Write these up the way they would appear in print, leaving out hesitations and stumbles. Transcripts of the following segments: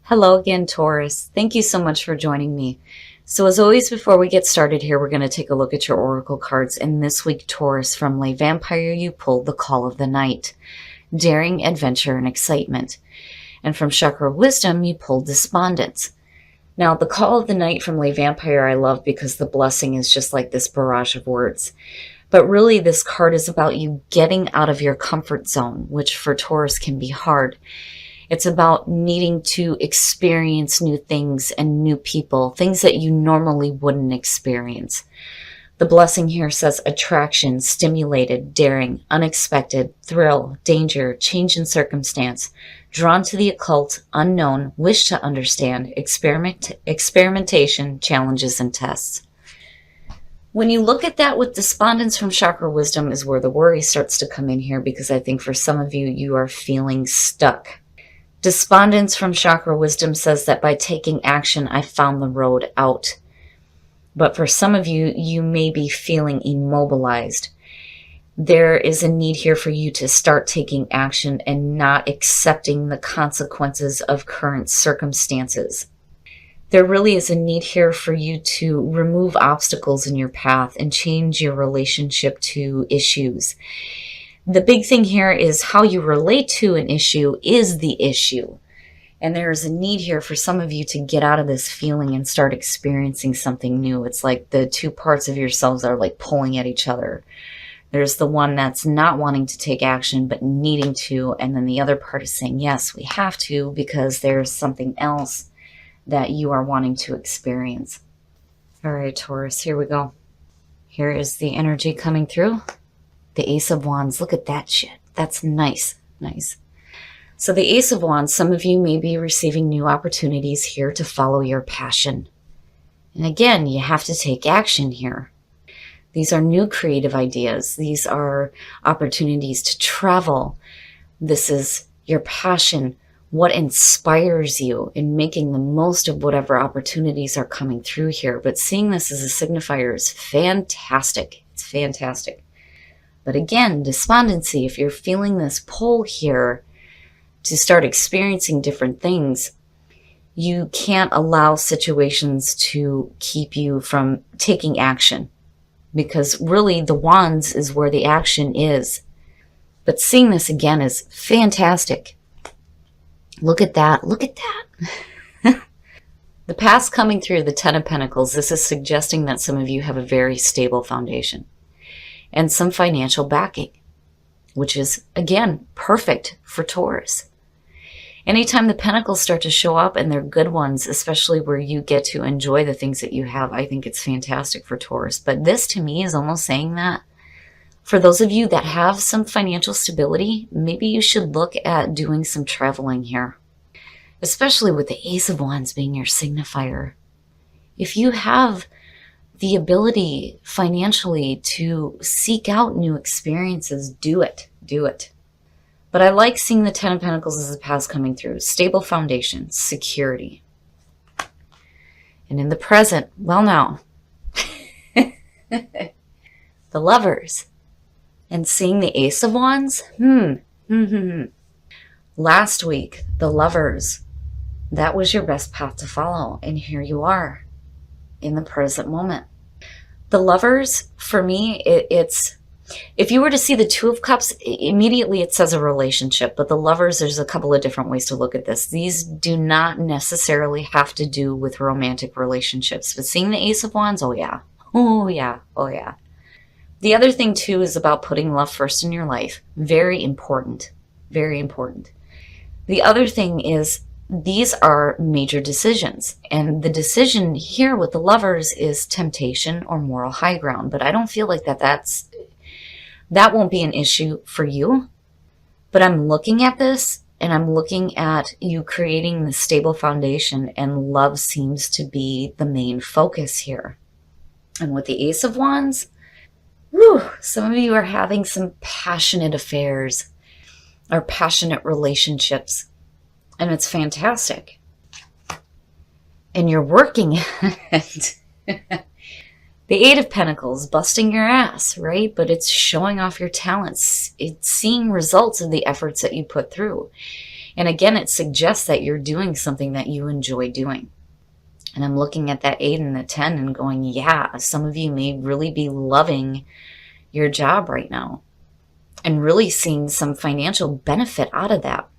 Hello again, Taurus. Thank you so much for joining me. So as always, before we get started here, we're going to take a look at your oracle cards. And this week, Taurus, from Lay Vampire, you pulled the Call of the Night, daring, adventure, and excitement. And from Chakra Wisdom, you pulled Despondence. Now, the Call of the Night from Lay Vampire I love because the blessing is just like this barrage of words. But really, this card is about you getting out of your comfort zone, which for Taurus can be hard. It's about needing to experience new things and new people, things that you normally wouldn't experience. The blessing here says attraction, stimulated, daring, unexpected, thrill, danger, change in circumstance, drawn to the occult, unknown, wish to understand, experimentation, challenges, and tests. When you look at that with Despondence from Chakra Wisdom is where the worry starts to come in here, because I think for some of you, you are feeling stuck. Despondence from Chakra Wisdom says that by taking action, I found the road out. But for some of you, you may be feeling immobilized. There is a need here for you to start taking action and not accepting the consequences of current circumstances. There really is a need here for you to remove obstacles in your path and change your relationship to issues. The big thing here is how you relate to an issue is the issue. And there is a need here for some of you to get out of this feeling and start experiencing something new. It's like the two parts of yourselves are like pulling at each other. There's the one that's not wanting to take action but needing to, and then the other part is saying, yes, we have to because there's something else that you are wanting to experience. All right, Taurus, here we go. Here is the energy coming through. The Ace of Wands, look at that shit. That's nice, nice. So the Ace of Wands, some of you may be receiving new opportunities here to follow your passion. And again, you have to take action here. These are new creative ideas. These are opportunities to travel. This is your passion, what inspires you in making the most of whatever opportunities are coming through here. But seeing this as a signifier is fantastic. It's fantastic. But again, despondency, if you're feeling this pull here to start experiencing different things, you can't allow situations to keep you from taking action. Because really the wands is where the action is. But seeing this again is fantastic. Look at that. Look at that. The past coming through the Ten of Pentacles, this is suggesting that some of you have a very stable foundation and some financial backing, which is, again, perfect for Taurus. Anytime the Pentacles start to show up, and they're good ones, especially where you get to enjoy the things that you have, I think it's fantastic for Taurus. But this, to me, is almost saying that for those of you that have some financial stability, maybe you should look at doing some traveling here, especially with the Ace of Wands being your signifier. If you have the ability financially to seek out new experiences, do it. Do it. But I like seeing the Ten of Pentacles as the past coming through. Stable foundation, security. And in the present, well now, the Lovers. And seeing the Ace of Wands, Last week, the Lovers, that was your best path to follow. And here you are in the present moment. The Lovers, for me, it's, if you were to see the Two of Cups, immediately it says a relationship. But the Lovers, there's a couple of different ways to look at this. These do not necessarily have to do with romantic relationships. But seeing the Ace of Wands, oh yeah. Oh yeah. Oh yeah. The other thing too is about putting love first in your life. Very important. Very important. The other thing is, these are major decisions. And the decision here with the Lovers is temptation or moral high ground. But I don't feel like that won't be an issue for you. But I'm looking at this, and I'm looking at you creating the stable foundation, and love seems to be the main focus here. And with the Ace of Wands, some of you are having some passionate affairs or passionate relationships. And it's fantastic. And you're working at it. The Eight of Pentacles, busting your ass, right? But it's showing off your talents. It's seeing results of the efforts that you put through. And again, it suggests that you're doing something that you enjoy doing. And I'm looking at that 8 and the 10 and going, yeah, some of you may really be loving your job right now and really seeing some financial benefit out of that.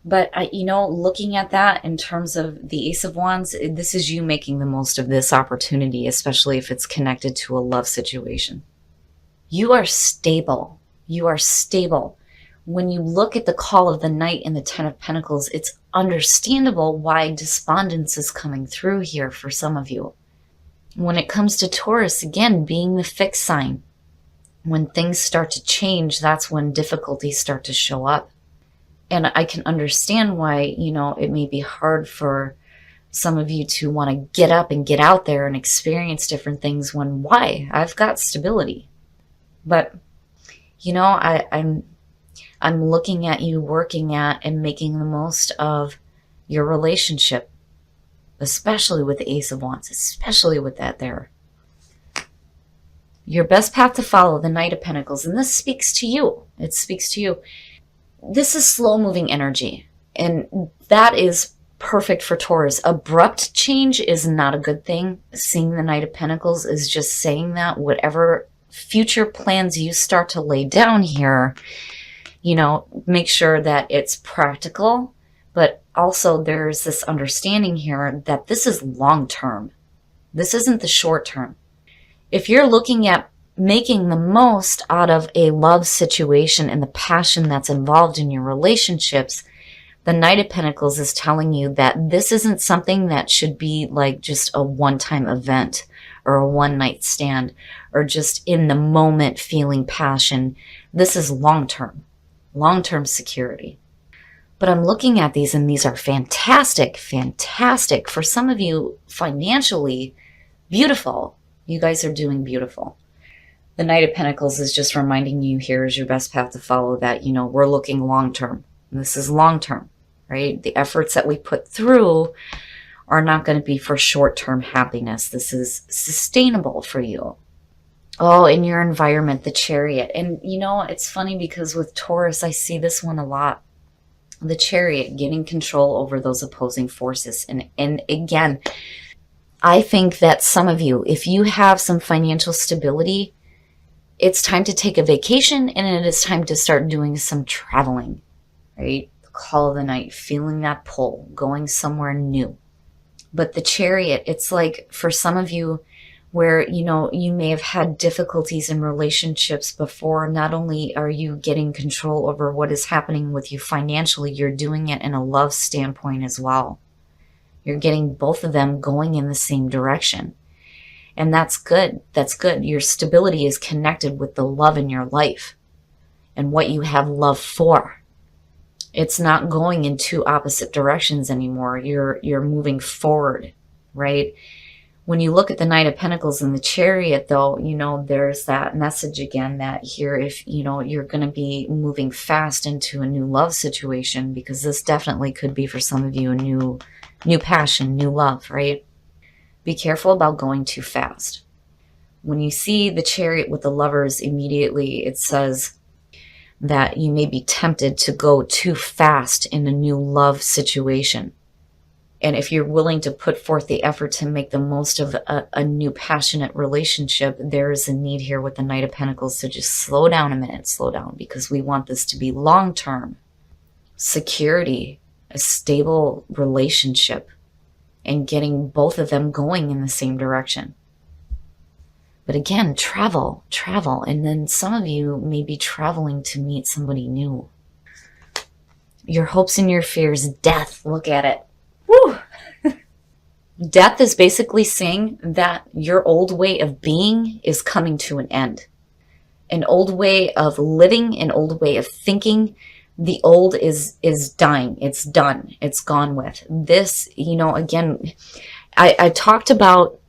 But, looking at that in terms of the Ace of Wands, this is you making the most of this opportunity, especially if it's connected to a love situation. You are stable. You are stable. When you look at the call of the Knight and the 10 of Pentacles, it's understandable why despondence is coming through here for some of you. When it comes to Taurus, again, being the fixed sign, when things start to change, that's when difficulties start to show up. And I can understand why, it may be hard for some of you to want to get up and get out there and experience different things why? I've got stability. But, I'm looking at you working at and making the most of your relationship, especially with the Ace of Wands, especially with that there. Your best path to follow, the Knight of Pentacles. And this speaks to you. It speaks to you. This is slow-moving energy, and that is perfect for Taurus. Abrupt change is not a good thing. Seeing the Knight of Pentacles is just saying that whatever future plans you start to lay down here, make sure that it's practical, but also there's this understanding here that this is long-term. This isn't the short-term. If you're looking at making the most out of a love situation and the passion that's involved in your relationships, the Knight of Pentacles is telling you that this isn't something that should be like just a one-time event or a one-night stand or just in the moment feeling passion. This is long-term security. But I'm looking at these, and these are fantastic, fantastic. For some of you, financially, beautiful. You guys are doing beautiful. The Knight of Pentacles is just reminding you here is your best path to follow that, we're looking long-term. This is long-term, right? The efforts that we put through are not going to be for short-term happiness. This is sustainable for you. Oh, in your environment, the Chariot. And, it's funny because with Taurus, I see this one a lot. The Chariot, getting control over those opposing forces. And again, I think that some of you, if you have some financial stability, it's time to take a vacation, and it is time to start doing some traveling, right? The call of the Knight, feeling that pull, going somewhere new. But the Chariot, it's like for some of you where, you may have had difficulties in relationships before. Not only are you getting control over what is happening with you financially, you're doing it in a love standpoint as well. You're getting both of them going in the same direction. And that's good. That's good. Your stability is connected with the love in your life and what you have love for. It's not going in two opposite directions anymore. You're moving forward, right? When you look at the Knight of Pentacles and the Chariot, though, there's that message again that here, if, you're going to be moving fast into a new love situation, because this definitely could be for some of you a new passion, new love, right? Be careful about going too fast. When you see the Chariot with the Lovers, immediately it says that you may be tempted to go too fast in a new love situation. And if you're willing to put forth the effort to make the most of a new passionate relationship, there is a need here with the Knight of Pentacles to just slow down a minute, slow down, because we want this to be long-term. Security, a stable relationship, and getting both of them going in the same direction. But again, travel. And then some of you may be traveling to meet somebody new. Your hopes and your fears, death. Look at it. Woo! Death is basically saying that your old way of being is coming to an end. An old way of living, an old way of thinking. The old is dying. It's done. It's gone with. This, again, I talked about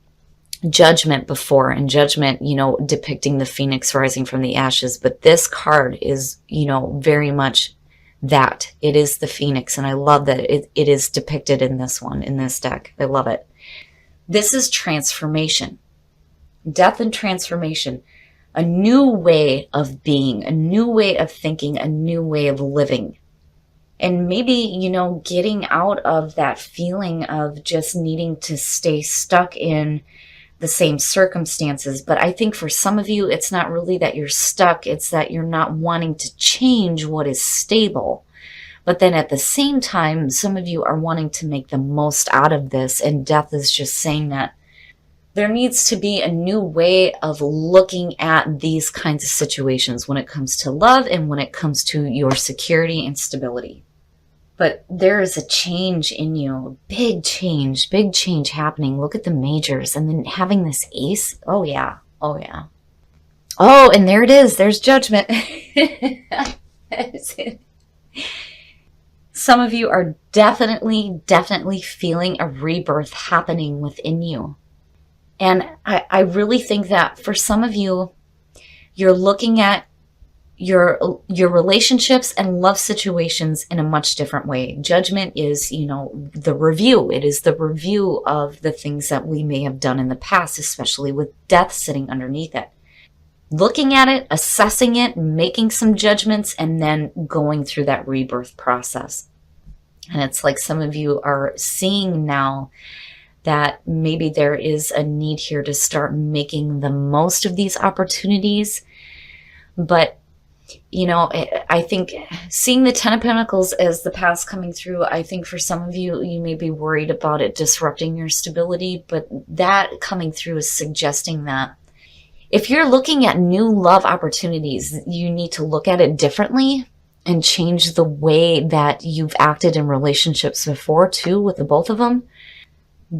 Judgment before, and Judgment, depicting the phoenix rising from the ashes. But this card is, very much that. It is the phoenix, and I love that it is depicted in this one, in this deck. I love it. This is transformation. Death and transformation. A new way of being, a new way of thinking, a new way of living. And maybe, you know, getting out of that feeling of just needing to stay stuck in the same circumstances. But I think for some of you, it's not really that you're stuck. It's that you're not wanting to change what is stable. But then at the same time, some of you are wanting to make the most out of this. And death is just saying that there needs to be a new way of looking at these kinds of situations when it comes to love and when it comes to your security and stability. But there is a change in you, big change happening. Look at the majors and then having this ace. Oh yeah, oh yeah. Oh, and there it is. There's judgment. Some of you are definitely feeling a rebirth happening within you. And I really think that for some of you, you're looking at your relationships and love situations in a much different way. Judgment is, you know, the review. It is the review of the things that we may have done in the past, especially with death sitting underneath it. Looking at it, assessing it, making some judgments, and then going through that rebirth process. And it's like some of you are seeing now that maybe there is a need here to start making the most of these opportunities. But, you know, I think seeing the Ten of Pentacles as the past coming through, I think for some of you, you may be worried about it disrupting your stability. But that coming through is suggesting that if you're looking at new love opportunities, you need to look at it differently and change the way that you've acted in relationships before too, with the both of them.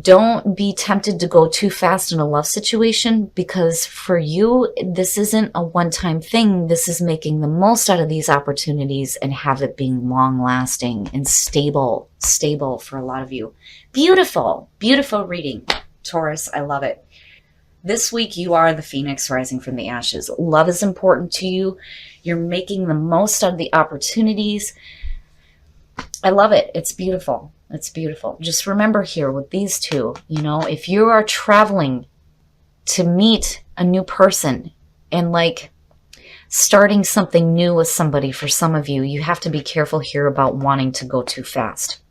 Don't be tempted to go too fast in a love situation, because for you, this isn't a one-time thing. This is making the most out of these opportunities and have it being long-lasting and stable for a lot of you. Beautiful, beautiful reading, Taurus. I love it. This week, you are the phoenix rising from the ashes. Love is important to you. You're making the most out of the opportunities. I love it. It's beautiful. It's beautiful. Just remember here with these two, you know, if you are traveling to meet a new person and like starting something new with somebody, for some of you, you have to be careful here about wanting to go too fast.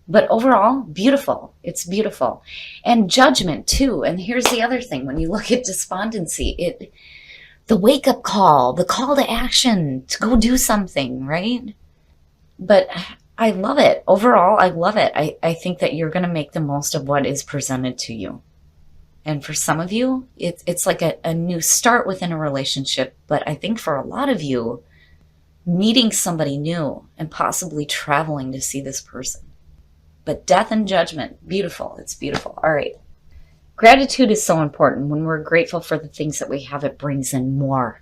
But overall, beautiful. It's beautiful. And judgment too. And here's the other thing. When you look at despondency, the wake-up call, the call to action to go do something, right? But I love it. Overall, I love it. I think that you're going to make the most of what is presented to you. And for some of you, it's like a new start within a relationship. But I think for a lot of you, meeting somebody new and possibly traveling to see this person. But death and judgment, beautiful. It's beautiful. All right. Gratitude is so important. When we're grateful for the things that we have, it brings in more.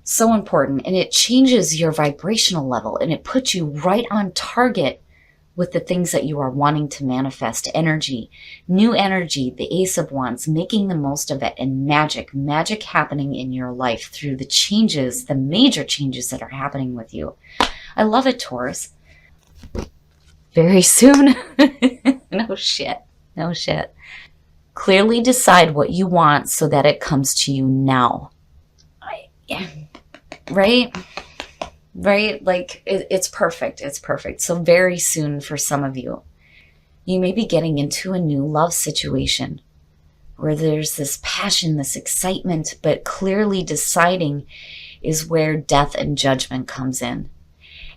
So important. And it changes your vibrational level and it puts you right on target with the things that you are wanting to manifest. Energy, new energy, the Ace of Wands, making the most of it, and magic happening in your life through the changes, the major changes that are happening with you. I love it, Taurus. Very soon. No shit. No shit. Clearly decide what you want so that it comes to you now. Right? Right? Like, it's perfect. It's perfect. So very soon for some of you, you may be getting into a new love situation where there's this passion, this excitement, but clearly deciding is where death and judgment comes in.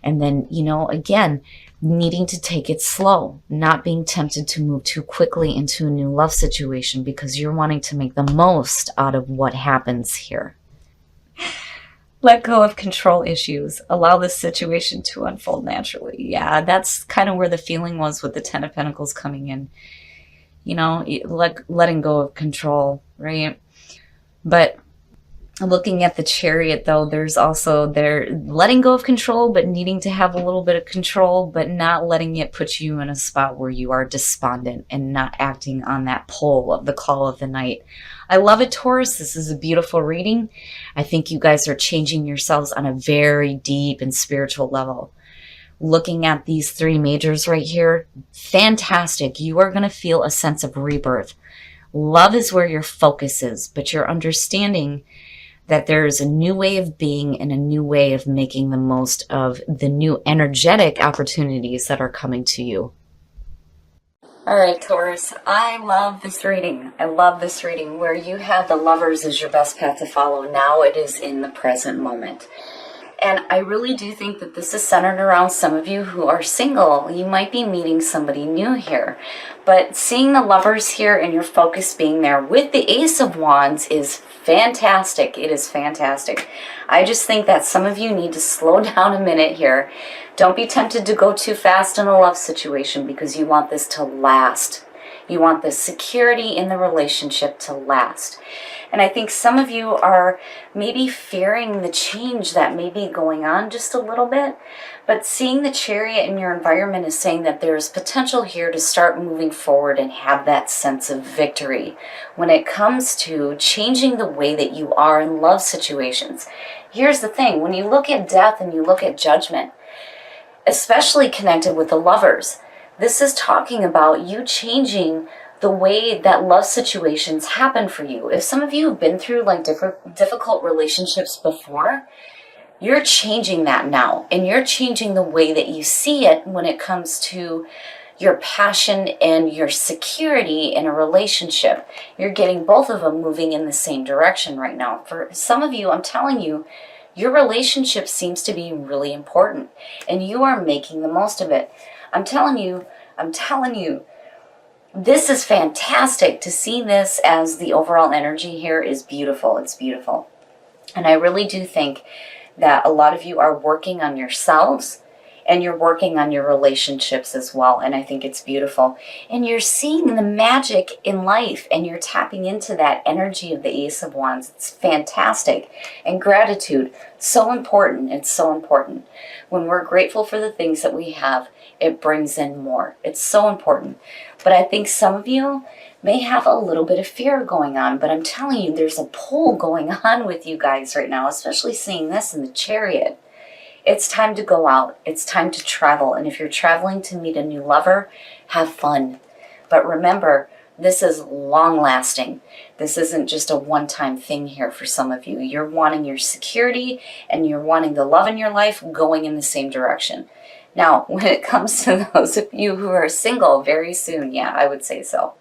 And then, you know, again, needing to take it slow, not being tempted to move too quickly into a new love situation because you're wanting to make the most out of what happens here. Let go of control issues. Allow this situation to unfold naturally. Yeah, that's kind of where the feeling was with the Ten of Pentacles coming in. You know, letting go of control, right? But looking at the Chariot, though, there's also letting go of control, but needing to have a little bit of control, but not letting it put you in a spot where you are despondent and not acting on that pull of the call of the night. I love it, Taurus. This is a beautiful reading. I think you guys are changing yourselves on a very deep and spiritual level. Looking at these three majors right here, fantastic. You are going to feel a sense of rebirth. Love is where your focus is, but you're understanding that there's a new way of being and a new way of making the most of the new energetic opportunities that are coming to you. All right, Taurus, I love this reading. I love this reading where you have the Lovers as your best path to follow. Now it is in the present moment. And I really do think that this is centered around some of you who are single. You might be meeting somebody new here. But seeing the Lovers here and your focus being there with the Ace of Wands is fantastic. It is fantastic. I just think that some of you need to slow down a minute here. Don't be tempted to go too fast in a love situation because you want this to last. You want the security in the relationship to last. And I think some of you are maybe fearing the change that may be going on just a little bit. But seeing the Chariot in your environment is saying that there's potential here to start moving forward and have that sense of victory when it comes to changing the way that you are in love situations. Here's the thing. When you look at death and you look at judgment, especially connected with the Lovers, this is talking about you changing the way that love situations happen for you. If some of you have been through like difficult relationships before, you're changing that now. And you're changing the way that you see it when it comes to your passion and your security in a relationship. You're getting both of them moving in the same direction right now. For some of you, I'm telling you, your relationship seems to be really important and you are making the most of it. I'm telling you, this is fantastic. To see this as the overall energy here is beautiful. It's beautiful. And I really do think that a lot of you are working on yourselves and you're working on your relationships as well. And I think it's beautiful. And you're seeing the magic in life and you're tapping into that energy of the Ace of Wands. It's fantastic. And gratitude, so important. It's so important. When we're grateful for the things that we have, it brings in more. It's so important. But I think some of you may have a little bit of fear going on, but I'm telling you, there's a pull going on with you guys right now, especially seeing this in the Chariot. It's time to go out. It's time to travel. And if you're traveling to meet a new lover, have fun. But remember, this is long lasting. This isn't just a one-time thing here for some of you. You're wanting your security and you're wanting the love in your life going in the same direction. Now, when it comes to those of you who are single, very soon, yeah, I would say so.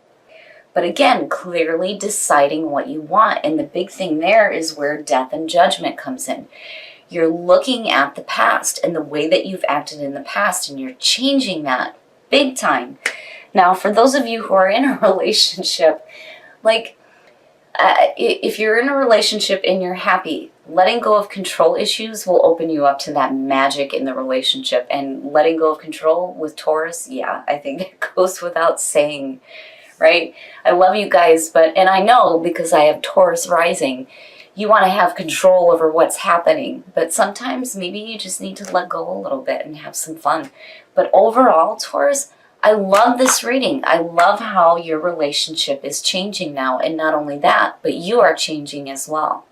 But again, clearly deciding what you want. And the big thing there is where death and judgment comes in. You're looking at the past and the way that you've acted in the past, and you're changing that big time. Now, for those of you who are in a relationship, like if you're in a relationship and you're happy, letting go of control issues will open you up to that magic in the relationship. And letting go of control with Taurus, yeah, I think it goes without saying, right? I love you guys, and I know because I have Taurus rising, you want to have control over what's happening. But sometimes maybe you just need to let go a little bit and have some fun. But overall, Taurus, I love this reading. I love how your relationship is changing now. And not only that, but you are changing as well.